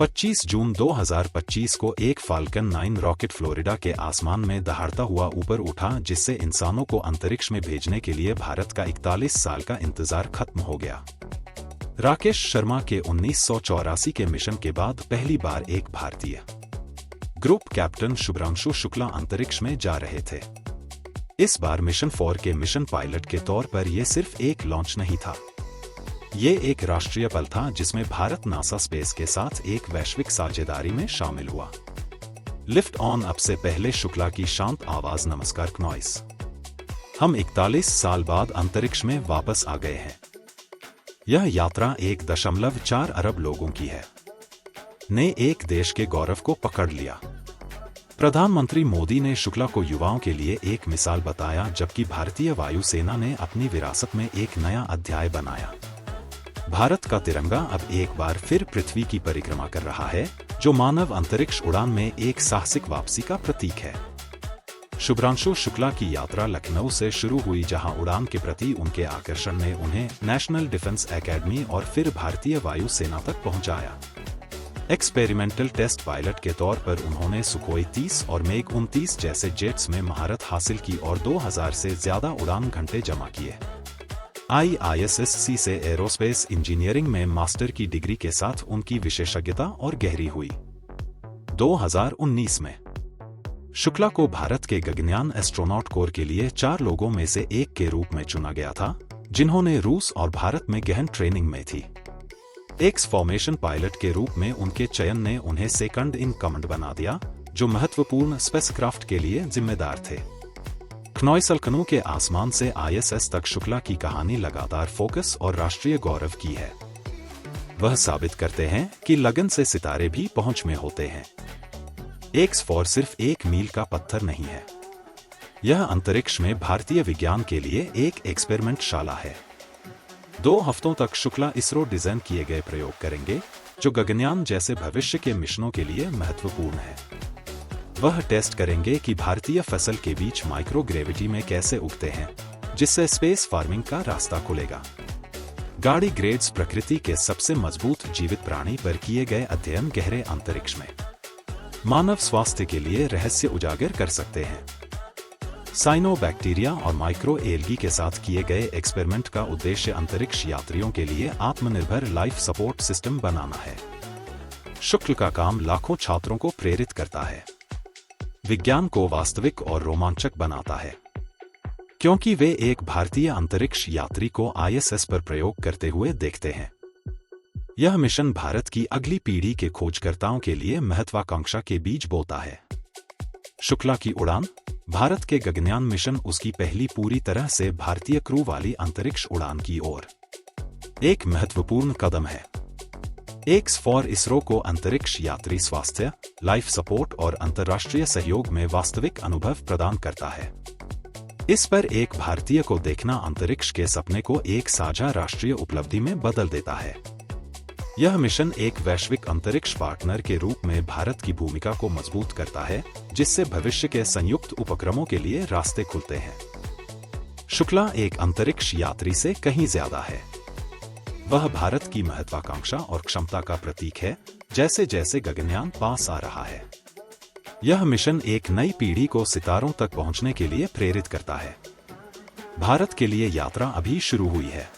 25 जून 2025 को एक falcon 9 rocket Florida के आसमान में दहाड़ता हुआ ऊपर उठा, जिससे इंसानों को अंतरिक्ष में भेजने के लिए भारत का 41 साल का इंतजार खत्म हो गया। राकेश शर्मा के 1984 के मिशन के बाद पहली बार एक भारतीय ग्रुप कैप्टन शुभ्रांशु शुक्ला अंतरिक्ष में जा रहे थे। इस बार मिशन 4 के मिशन पायलट के तौर पर यह सिर्फ एक लॉन्च नहीं था, ये एक राष्ट्रीय पल था जिसमें भारत नासा स्पेस के साथ एक वैश्विक साझेदारी में शामिल हुआ। लिफ्ट ऑन अप से पहले शुक्ला की शांत आवाज, नमस्कार नॉइस, हम 41 साल बाद अंतरिक्ष में वापस आ गए हैं। यह यात्रा 1.4 अरब लोगों की है, ने एक देश के गौरव को पकड़ लिया। प्रधानमंत्री मोदी ने शुक्ला को युवाओं के लिए एक मिसाल बताया, जबकि भारतीय वायुसेना ने अपनी विरासत में एक नया अध्याय बनाया। भारत का तिरंगा अब एक बार फिर पृथ्वी की परिक्रमा कर रहा है, जो मानव अंतरिक्ष उड़ान में एक साहसिक वापसी का प्रतीक है। शुभ्रांशु शुक्ला की यात्रा लखनऊ से शुरू हुई, जहां उड़ान के प्रति उनके आकर्षण ने उन्हें नेशनल डिफेंस एकेडमी और फिर भारतीय वायुसेना तक पहुंचाया। एक्सपेरिमेंटल टेस्ट पायलट के तौर पर उन्होंने सुखोई 30 और मेघ 29 जैसे जेट्स में महारत हासिल की और 2000 से ज्यादा उड़ान घंटे जमा किए। IISSC से एरोस्पेस इंजीनियरिंग में मास्टर की डिग्री के साथ उनकी विशेषज्ञता और गहरी हुई। 2019 में शुक्ला को भारत के गगनयान एस्ट्रोनॉट कोर के लिए 4 लोगों में से एक के रूप में चुना गया था, जिन्होंने रूस और भारत में गहन ट्रेनिंग में थी। एक्स फॉर्मेशन पायलट के रूप में उनके चयन ने उन्हें सेकंड इन कमांड बना दिया, जो महत्वपूर्ण स्पेसक्राफ्ट के लिए जिम्मेदार थे। लखनऊ के आसमान से ISS तक शुक्ला की कहानी लगातार फोकस और राष्ट्रीय गौरव की है। वह साबित करते हैं कि लगन से सितारे भी पहुंच में होते हैं। X4 सिर्फ एक मील का पत्थर नहीं है, यह अंतरिक्ष में भारतीय विज्ञान के लिए एक एक्सपेरिमेंट शाला है। 2 हफ्तों तक शुक्ला इसरो डिजाइन किए गए प्रयोग करेंगे, जो गगनयान जैसे भविष्य के मिशनों के लिए महत्वपूर्ण है। वह टेस्ट करेंगे कि भारतीय फसल के बीच माइक्रोग्रेविटी में कैसे उगते हैं, जिससे स्पेस फार्मिंग का रास्ता खुलेगा। गाड़ी ग्रेड्स प्रकृति के सबसे मजबूत जीवित प्राणी पर किए गए अध्ययन गहरे अंतरिक्ष में मानव स्वास्थ्य के लिए रहस्य उजागर कर सकते हैं। साइनोबैक्टीरिया और माइक्रो एल्गी के साथ किए गए एक्सपेरिमेंट का उद्देश्य अंतरिक्ष यात्रियों के लिए आत्मनिर्भर लाइफ सपोर्ट सिस्टम बनाना है। शुक्ल का काम लाखों छात्रों को प्रेरित करता है, विज्ञान को वास्तविक और रोमांचक बनाता है, क्योंकि वे एक भारतीय अंतरिक्ष यात्री को ISS पर प्रयोग करते हुए देखते हैं। यह मिशन भारत की अगली पीढ़ी के खोजकर्ताओं के लिए महत्वाकांक्षा के बीज बोता है। शुक्ला की उड़ान, भारत के गगनयान मिशन उसकी पहली पूरी तरह से भारतीय क्रू वाली अंतरिक्ष उड़ान की ओर एक महत्वपूर्ण कदम है। X4 इसरो को अंतरिक्ष यात्री स्वास्थ्य, लाइफ सपोर्ट और अंतर्राष्ट्रीय सहयोग में वास्तविक अनुभव प्रदान करता है। इस पर एक भारतीय को देखना अंतरिक्ष के सपने को एक साझा राष्ट्रीय उपलब्धि में बदल देता है। यह मिशन एक वैश्विक अंतरिक्ष पार्टनर के रूप में भारत की भूमिका को मजबूत करता है, जिससे भविष्य के संयुक्त उपक्रमों के लिए रास्ते खुलते हैं। शुक्ला एक अंतरिक्ष यात्री से कहीं ज्यादा है। वह भारत की महत्वाकांक्षा और क्षमता का प्रतीक है, जैसे जैसे गगनयान पास आ रहा है। यह मिशन एक नई पीढ़ी को सितारों तक पहुंचने के लिए प्रेरित करता है। भारत के लिए यात्रा अभी शुरू हुई है।